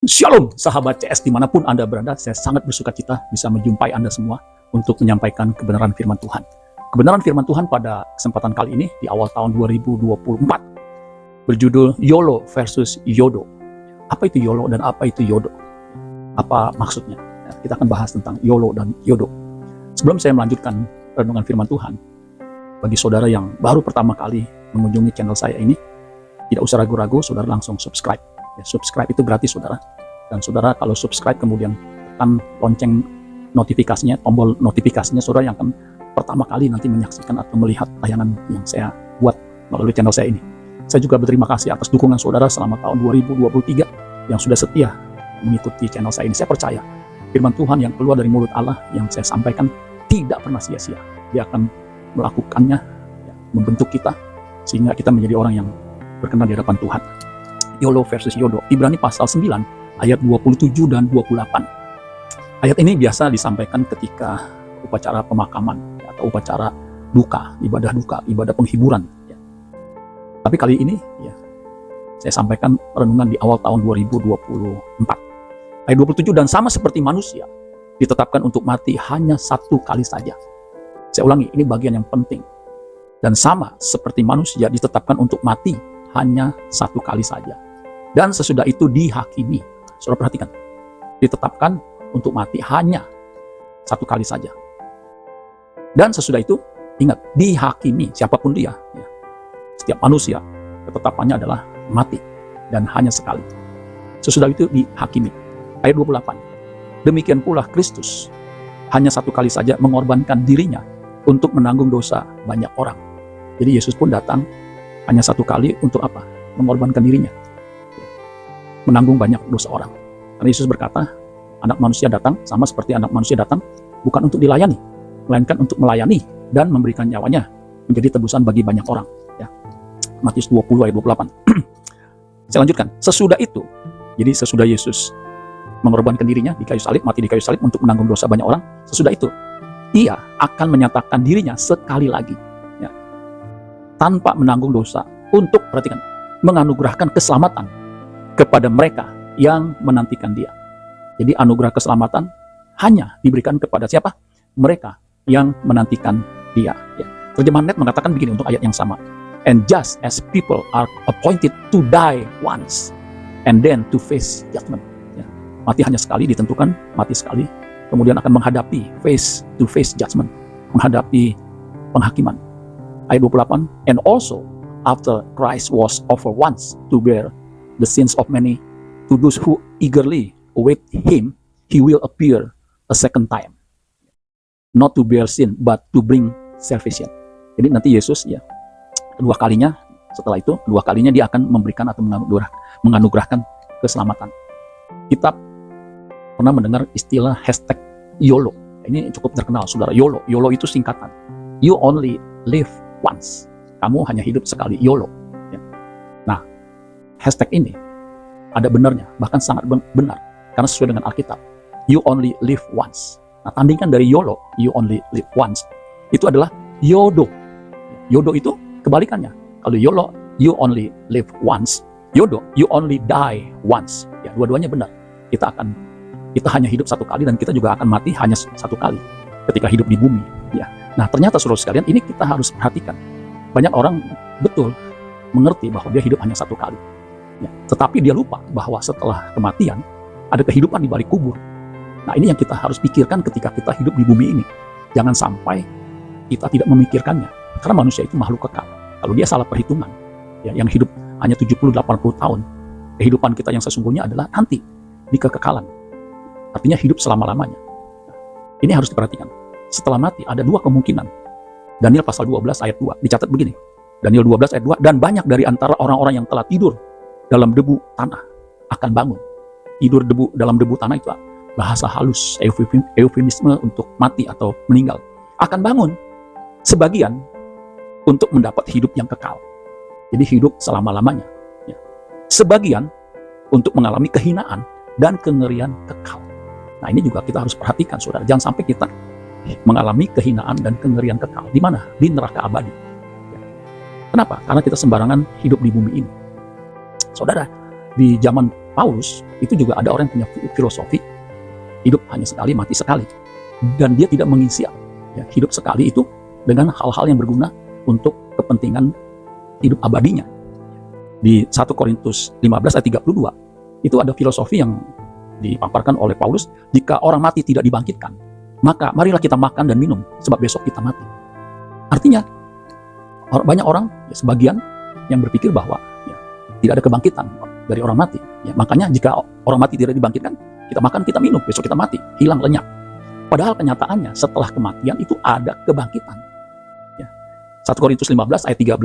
Shalom sahabat CS dimanapun Anda berada, saya sangat bersuka cita bisa menjumpai Anda semua untuk menyampaikan kebenaran firman Tuhan. Kebenaran firman Tuhan pada kesempatan kali ini di awal tahun 2024 berjudul YOLO versus YODO. Apa itu YOLO dan apa itu YODO? Apa maksudnya? Kita akan bahas tentang YOLO dan YODO. Sebelum saya melanjutkan renungan firman Tuhan, bagi saudara yang baru pertama kali mengunjungi channel saya ini, tidak usah ragu-ragu, saudara langsung subscribe. Ya, subscribe itu gratis, saudara. Dan saudara kalau subscribe kemudian tekan lonceng notifikasinya, tombol notifikasinya, saudara yang akan pertama kali nanti menyaksikan atau melihat tayangan yang saya buat melalui channel saya ini. Saya juga berterima kasih atas dukungan saudara selama tahun 2023 yang sudah setia mengikuti channel saya ini. Saya percaya firman Tuhan yang keluar dari mulut Allah yang saya sampaikan tidak pernah sia-sia. Dia akan melakukannya, ya, membentuk kita sehingga kita menjadi orang yang berkenan di hadapan Tuhan. YOLO versus YODO. Ibrani pasal 9 ayat 27 dan 28. Ayat ini biasa disampaikan ketika upacara pemakaman atau upacara duka, ibadah penghiburan. Ya. Tapi kali ini ya, saya sampaikan renungan di awal tahun 2024. Ayat 27, dan sama seperti manusia ditetapkan untuk mati hanya satu kali saja. Saya ulangi, ini bagian yang penting. Dan sama seperti manusia ditetapkan untuk mati hanya satu kali saja. Dan sesudah itu dihakimi. Saudara perhatikan, ditetapkan untuk mati hanya satu kali saja. Dan sesudah itu, ingat, dihakimi siapapun dia. Ya. Setiap manusia, ketetapannya adalah mati. Dan hanya sekali. Sesudah itu dihakimi. Ayat 28. Demikian pula Kristus hanya satu kali saja mengorbankan dirinya untuk menanggung dosa banyak orang. Jadi Yesus pun datang hanya satu kali untuk apa? Mengorbankan dirinya. Menanggung banyak dosa orang. Karena Yesus berkata, anak manusia datang, sama seperti anak manusia datang, bukan untuk dilayani, melainkan untuk melayani dan memberikan nyawanya menjadi tebusan bagi banyak orang. Ya. Matius 20 ayat 28. Saya lanjutkan. Sesudah itu, jadi sesudah Yesus mengorbankan dirinya di kayu salib, mati di kayu salib untuk menanggung dosa banyak orang, sesudah itu, ia akan menyatakan dirinya sekali lagi. Ya. Tanpa menanggung dosa, untuk, perhatikan, menganugerahkan keselamatan kepada mereka yang menantikan dia. Jadi anugerah keselamatan hanya diberikan kepada siapa? Mereka yang menantikan dia. Ya. Terjemahan Net mengatakan begini untuk ayat yang sama. And just as people are appointed to die once, and then to face judgment. Ya. Mati hanya sekali ditentukan, mati sekali. Kemudian akan menghadapi face to face judgment. Menghadapi penghakiman. Ayat 28. And also, after Christ was offered once to bear the sins of many, to those who eagerly await him, he will appear a second time. Not to bear sin, but to bring salvation. Jadi nanti Yesus ya, kedua kalinya dia akan memberikan atau menganugerahkan keselamatan. Kita pernah mendengar istilah hashtag YOLO. Ini cukup terkenal, saudara. YOLO. YOLO itu singkatan. You only live once. Kamu hanya hidup sekali. YOLO. Ya. Nah, hashtag ini ada benarnya, bahkan sangat benar, karena sesuai dengan Alkitab. You only live once. Nah, tandingan dari YOLO, you only live once, itu adalah YODO. YODO itu kebalikannya. Kalau YOLO, you only live once. YODO, you only die once. Ya, dua-duanya benar. Kita hanya hidup satu kali dan kita juga akan mati hanya satu kali ketika hidup di bumi. Ya. Nah, ternyata saudara sekalian, ini kita harus perhatikan. Banyak orang betul mengerti bahwa dia hidup hanya satu kali. Ya, tetapi dia lupa bahwa setelah kematian ada kehidupan di balik kubur. Nah, ini yang kita harus pikirkan ketika kita hidup di bumi ini. Jangan sampai kita tidak memikirkannya. Karena manusia itu makhluk kekal. Kalau dia salah perhitungan, ya, yang hidup hanya 70-80 tahun, kehidupan kita yang sesungguhnya adalah nanti di kekekalan. Artinya hidup selama-lamanya. Nah, ini harus diperhatikan. Setelah mati ada dua kemungkinan. Daniel pasal 12 ayat 2 dicatat begini. Daniel 12 ayat 2, dan banyak dari antara orang-orang yang telah tidur dalam debu tanah akan bangun. Tidur dalam debu tanah itu bahasa halus, eufemisme untuk mati atau meninggal. Akan bangun sebagian untuk mendapat hidup yang kekal. Jadi hidup selama-lamanya. Ya. Sebagian untuk mengalami kehinaan dan kengerian kekal. Nah, ini juga kita harus perhatikan, saudara. Jangan sampai kita mengalami kehinaan dan kengerian kekal. Di mana? Di neraka abadi. Ya. Kenapa? Karena kita sembarangan hidup di bumi ini. Saudara, di zaman Paulus itu juga ada orang yang punya filosofi hidup hanya sekali, mati sekali. Dan dia tidak mengisi hidup sekali itu dengan hal-hal yang berguna untuk kepentingan hidup abadinya. Di 1 Korintus 15 ayat 32, itu ada filosofi yang dipaparkan oleh Paulus, jika orang mati tidak dibangkitkan, maka marilah kita makan dan minum, sebab besok kita mati. Artinya, banyak orang, sebagian yang berpikir bahwa tidak ada kebangkitan dari orang mati. Makanya jika orang mati tidak dibangkitkan, kita makan, kita minum, besok kita mati, hilang, lenyap. Padahal kenyataannya setelah kematian itu ada kebangkitan. 1 Korintus 15 ayat 13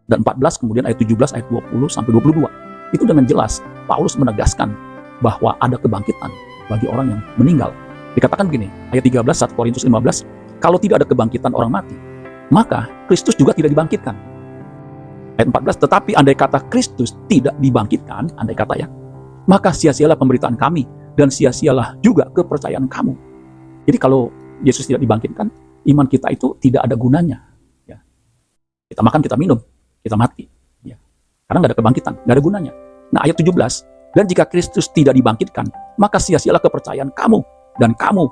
dan 14, kemudian ayat 17, ayat 20 sampai 22. Itu dengan jelas Paulus menegaskan bahwa ada kebangkitan bagi orang yang meninggal. Dikatakan begini, ayat 13 1 Korintus 15, kalau tidak ada kebangkitan orang mati, maka Kristus juga tidak dibangkitkan. Ayat 14, tetapi andai kata Kristus tidak dibangkitkan, andai kata maka sia-sialah pemberitaan kami dan sia-sialah juga kepercayaan kamu. Jadi kalau Yesus tidak dibangkitkan, iman kita itu tidak ada gunanya. Kita makan, kita minum, kita mati. Karena nggak ada kebangkitan, nggak ada gunanya. Nah, ayat 17, dan jika Kristus tidak dibangkitkan, maka sia-sialah kepercayaan kamu, dan kamu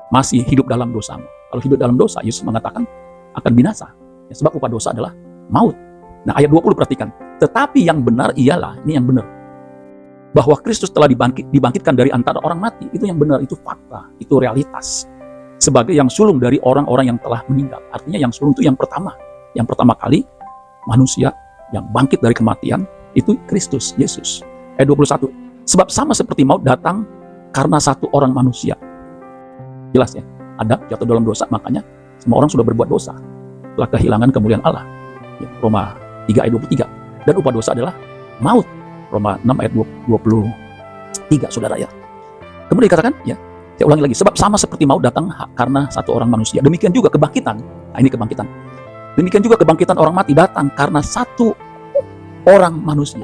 masih hidup dalam dosamu. Kalau hidup dalam dosa, Yesus mengatakan akan binasa. Sebab upah dosa adalah maut. Nah, ayat 20 perhatikan. Tetapi yang benar ialah, ini yang benar, bahwa Kristus telah dibangkitkan dari antara orang mati. Itu yang benar, itu fakta, itu realitas. Sebagai yang sulung dari orang-orang yang telah meninggal. Artinya yang sulung itu yang pertama. Yang pertama kali manusia yang bangkit dari kematian itu Kristus Yesus. Ayat 21. Sebab sama seperti maut datang karena satu orang manusia. Jelas Adam jatuh dalam dosa, makanya semua orang sudah berbuat dosa. Telah kehilangan kemuliaan Allah. Roma 3 ayat 23. Dan upah dosa adalah maut. Roma 6 ayat 23, saudara Kemudian dikatakan, saya ulangi lagi, sebab sama seperti maut datang karena satu orang manusia. Demikian juga kebangkitan. Nah, ini kebangkitan. Demikian juga kebangkitan orang mati datang karena satu orang manusia,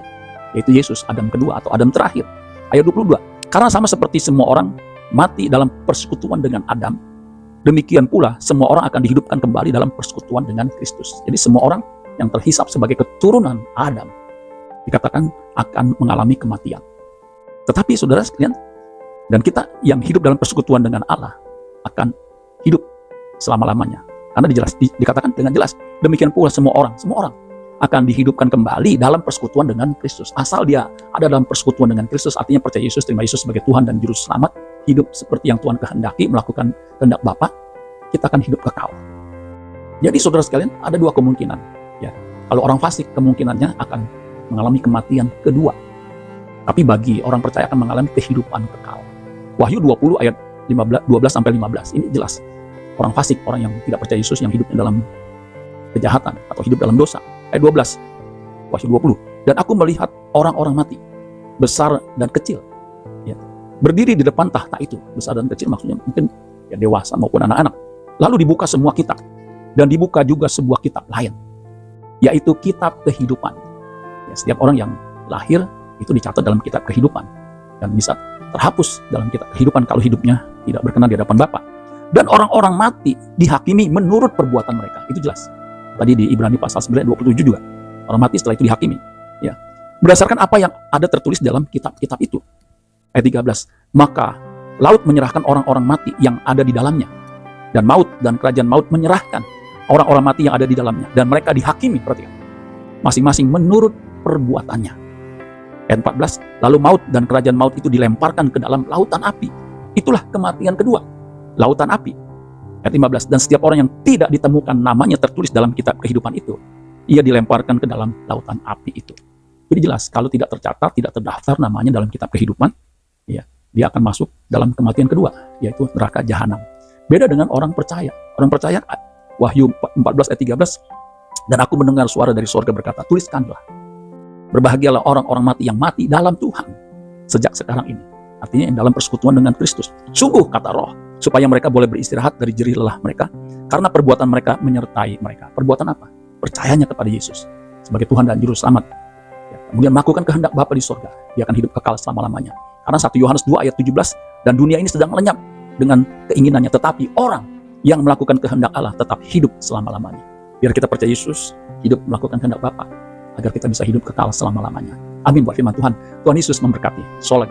yaitu Yesus, Adam kedua atau Adam terakhir. Ayat 22, karena sama seperti semua orang mati dalam persekutuan dengan Adam, demikian pula semua orang akan dihidupkan kembali dalam persekutuan dengan Kristus. Jadi semua orang yang terhisap sebagai keturunan Adam dikatakan akan mengalami kematian. Tetapi saudara sekalian, dan kita yang hidup dalam persekutuan dengan Allah akan hidup selama-lamanya. Karena dikatakan dengan jelas, demikian pula semua orang akan dihidupkan kembali dalam persekutuan dengan Kristus. Asal dia ada dalam persekutuan dengan Kristus, artinya percaya Yesus, terima Yesus sebagai Tuhan dan Juru Selamat, hidup seperti yang Tuhan kehendaki, melakukan kehendak Bapa, kita akan hidup kekal. Jadi saudara sekalian, ada dua kemungkinan. Kalau orang fasik, kemungkinannya akan mengalami kematian kedua. Tapi bagi orang percaya akan mengalami kehidupan kekal. Wahyu 20 ayat 12-15, ini jelas. Orang fasik, orang yang tidak percaya Yesus, yang hidupnya dalam kejahatan atau hidup dalam dosa. Ayat 12, Wahyu 20. Dan aku melihat orang-orang mati, besar dan kecil, berdiri di depan tahta itu. Besar dan kecil maksudnya mungkin dewasa maupun anak-anak. Lalu dibuka semua kitab, dan dibuka juga sebuah kitab lain, yaitu kitab kehidupan. Setiap orang yang lahir itu dicatat dalam kitab kehidupan dan bisa terhapus dalam kitab kehidupan kalau hidupnya tidak berkenan di hadapan Bapa. Dan orang-orang mati dihakimi menurut perbuatan mereka. Itu jelas. Tadi di Ibrani pasal 9 27 juga. Orang mati setelah itu dihakimi. Berdasarkan apa yang ada tertulis dalam kitab-kitab itu. Ayat 13. Maka laut menyerahkan orang-orang mati yang ada di dalamnya. Dan maut dan kerajaan maut menyerahkan orang-orang mati yang ada di dalamnya. Dan mereka dihakimi, perhatikan, masing-masing menurut perbuatannya. Ayat 14. Lalu maut dan kerajaan maut itu dilemparkan ke dalam lautan api. Itulah kematian kedua, lautan api. Ayat 15. Dan setiap orang yang tidak ditemukan namanya tertulis dalam kitab kehidupan itu, ia dilemparkan ke dalam lautan api itu. Jadi jelas, kalau tidak tercatat, tidak terdaftar namanya dalam kitab kehidupan, dia akan masuk dalam kematian kedua, yaitu neraka jahanam. Beda dengan orang percaya. Orang percaya, Wahyu 14 ayat 13, dan aku mendengar suara dari surga berkata, tuliskanlah, berbahagialah orang-orang mati yang mati dalam Tuhan sejak sekarang ini. Artinya yang dalam persekutuan dengan Kristus. Sungguh, kata Roh, supaya mereka boleh beristirahat dari jerih lelah mereka, karena perbuatan mereka menyertai mereka. Perbuatan apa? Percayanya kepada Yesus sebagai Tuhan dan Juru Selamat. Kemudian melakukan kehendak Bapa di surga. Dia akan hidup kekal selama-lamanya. Karena 1 Yohanes 2 ayat 17, dan dunia ini sedang lenyap dengan keinginannya, tetapi orang yang melakukan kehendak Allah tetap hidup selama-lamanya. Biar kita percaya Yesus, hidup melakukan kehendak Bapa, agar kita bisa hidup kekal selama-lamanya. Amin buat firman Tuhan. Tuhan Yesus memberkati. Sholat.